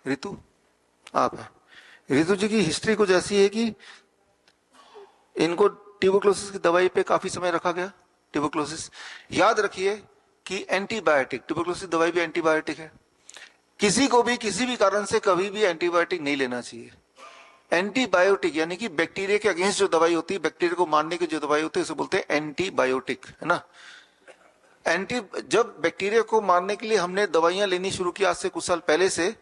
रितु, आप है। रितु जी की हिस्ट्री कुछ ऐसी है कि इनको ट्यूबरक्लोसिस की दवाई पे काफी समय रखा गया। ट्यूबरक्लोसिस, याद रखिए कि एंटीबायोटिक, ट्यूबरक्लोसिस दवाई भी एंटीबायोटिक है। किसी को भी किसी भी कारण से कभी भी एंटीबायोटिक नहीं लेना चाहिए। एंटीबायोटिक यानी कि बैक्टीरिया के अगेंस्ट जो दवाई होती है, बैक्टीरिया को मारने की जो दवाई होती है, उसे बोलते हैं एंटीबायोटिक, है ना। एंटी जब बैक्टीरिया को मारने के लिए हमने दवाइयां लेनी शुरू की आज से कुछ साल पहले से,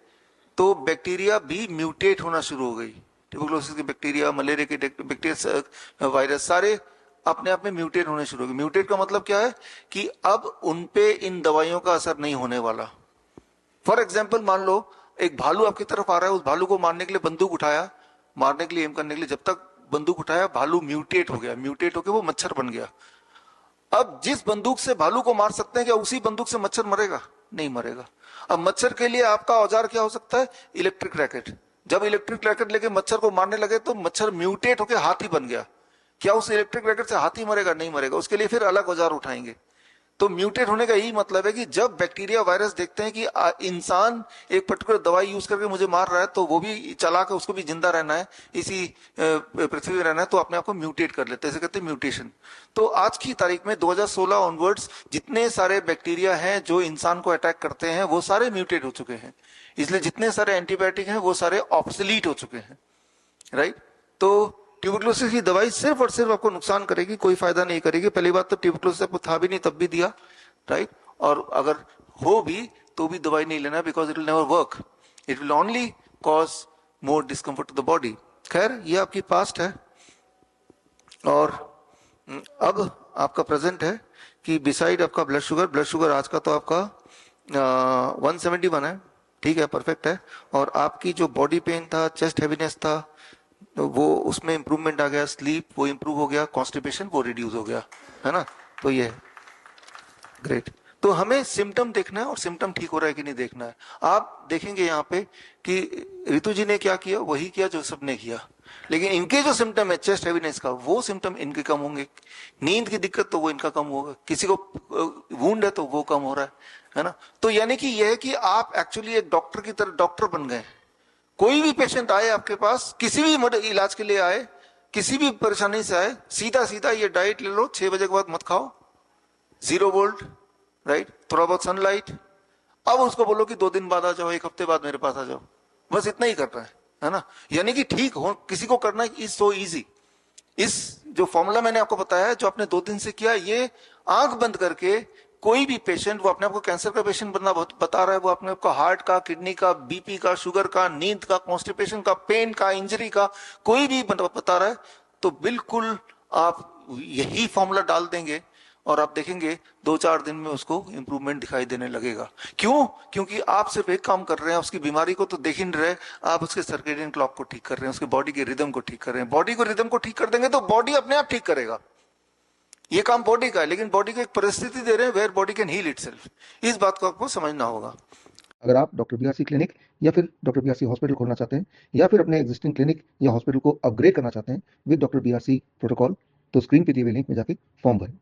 तो बैक्टीरिया भी म्यूटेट होना शुरू हो गई। ट्यूबरक्लोसिस के बैक्टीरिया, मलेरिया के बैक्टीरिया, वायरस, सारे अपने आप में म्यूटेट होने शुरू हो गए। म्यूटेट का मतलब क्या है कि अब उनपे इन दवाइयों का असर नहीं होने वाला। फॉर एग्जाम्पल, मान लो एक भालू आपकी तरफ आ रहा है, उस भालू को मारने के लिए बंदूक उठाया, मारने के लिए, एम करने के लिए, जब तक बंदूक उठाया भालू म्यूटेट हो गया, म्यूटेट होकर वो मच्छर बन गया। अब जिस बंदूक से भालू को मार सकते हैं, क्या उसी बंदूक से मच्छर मरेगा? नहीं मरेगा। अब मच्छर के लिए आपका औजार क्या हो सकता है? Electric racket. जब इलेक्ट्रिक रैकेट लेके मच्छर को मारने लगे तो मच्छर म्यूटेट होकर हाथी बन गया। क्या उस इलेक्ट्रिक रैकेट से हाथी मरेगा? नहीं मरेगा। उसके लिए फिर अलग औजार उठाएंगे। तो म्यूटेट होने का यही मतलब है कि जब बैक्टीरिया, वायरस देखते हैं कि इंसान एक पर्टिकुलर दवाई यूज करके मुझे मार रहा है, तो वो भी चला कर, उसको भी जिंदा रहना है, इसी पृथ्वी में रहना है, तो अपने आप को म्यूटेट कर लेते हैं, इसे कहते हैं म्यूटेशन। तो आज की तारीख में 2016 ऑनवर्ड्स जितने सारे बैक्टीरिया हैं जो इंसान को अटैक करते हैं, वो सारे म्यूटेट हो चुके हैं। इसलिए जितने सारे एंटीबायोटिक हैं वो सारे ऑब्सोलीट हो चुके हैं, राइट। तो ट्यूबरक्लोसिस की दवाई सिर्फ और सिर्फ आपको नुकसान करेगी, कोई फायदा नहीं करेगी। पहली बात तो ट्यूबरक्लोसिस आपको था भी नहीं तब भी दिया, राइट। और अगर हो भी तो भी दवाई नहीं लेना, because it will never work, it will only cause more discomfort to the body. खैर, ये आपकी पास्ट है। और अब आपका प्रेजेंट है कि बिसाइड आपका ब्लड शुगर आज का तो आपका 171 है, ठीक है, परफेक्ट है। और आपकी जो बॉडी पेन था, चेस्ट हैवीनेस था, तो वो उसमें इंप्रूवमेंट आ गया, स्लीप वो इंप्रूव हो गया, कॉन्स्टिपेशन वो रिड्यूस हो गया, है ना। तो ये है, ग्रेट। तो हमें सिम्टम देखना है और सिम्टम ठीक हो रहा है कि नहीं देखना है। आप देखेंगे यहाँ पे कि रितु जी ने क्या किया, वही किया जो सबने किया, लेकिन इनके जो सिम्टम है चेस्ट हैवीनेस का, वो सिम्टम इनके कम होंगे। नींद की दिक्कत तो वो इनका कम होगा, किसी को वूंड है तो वो कम हो रहा है ना। तो यानी कि यह है कि आप एक्चुअली एक डॉक्टर की तरह डॉक्टर बन गए। कोई भी पेशेंट आए आपके पास, किसी भी इलाज के लिए आए, किसी भी परेशानी से आए, सीधा सीधा ये डाइट ले लो, 6 बजे के बाद मत खाओ, 0 वोल्ट, राइट, थोड़ा बहुत सनलाइट। अब उसको बोलो कि 2 दिन बाद आ जाओ, 1 हफ्ते बाद मेरे पास आ जाओ, बस इतना ही कर रहा है ना। यानी कि ठीक हो किसी को करना इज सो इजी। इस जो फॉर्मूला मैंने आपको बताया है, जो आपने 2 दिन से किया, ये आंख बंद करके कोई भी पेशेंट, वो अपने आप को कैंसर का पेशेंट बनना बता रहा है, वो अपने आप को हार्ट का, किडनी का, बीपी का, शुगर का, नींद का, कॉन्स्टिपेशन का, पेन का, इंजरी का, कोई भी बता रहा है, तो बिल्कुल आप यही फॉर्मूला डाल देंगे और आप देखेंगे 2-4 दिन में उसको इंप्रूवमेंट दिखाई देने लगेगा। क्यों? क्योंकि आप सिर्फ एक काम कर रहे हैं, उसकी बीमारी को तो देख ही नहीं रहे, आप उसके सर्केडियन क्लॉक को ठीक कर रहे हैं, उसके बॉडी के रिदम को ठीक कर रहे हैं। बॉडी को रिदम को ठीक कर देंगे तो बॉडी अपने आप ठीक करेगा। ये काम बॉडी का है, लेकिन बॉडी को एक परिस्थिति दे रहे हैं where body can heal itself. इस बात को आपको समझना होगा। अगर आप डॉक्टर बीआरसी क्लिनिक या फिर डॉक्टर बीआरसी हॉस्पिटल खोलना चाहते हैं या फिर अपने एग्जिस्टिंग क्लिनिक या हॉस्पिटल को अपग्रेड करना चाहते हैं विद डॉक्टर बीआरसी प्रोटोकॉल, तो स्क्रीन पे दिए हुए लिंक में जाके फॉर्म भरें।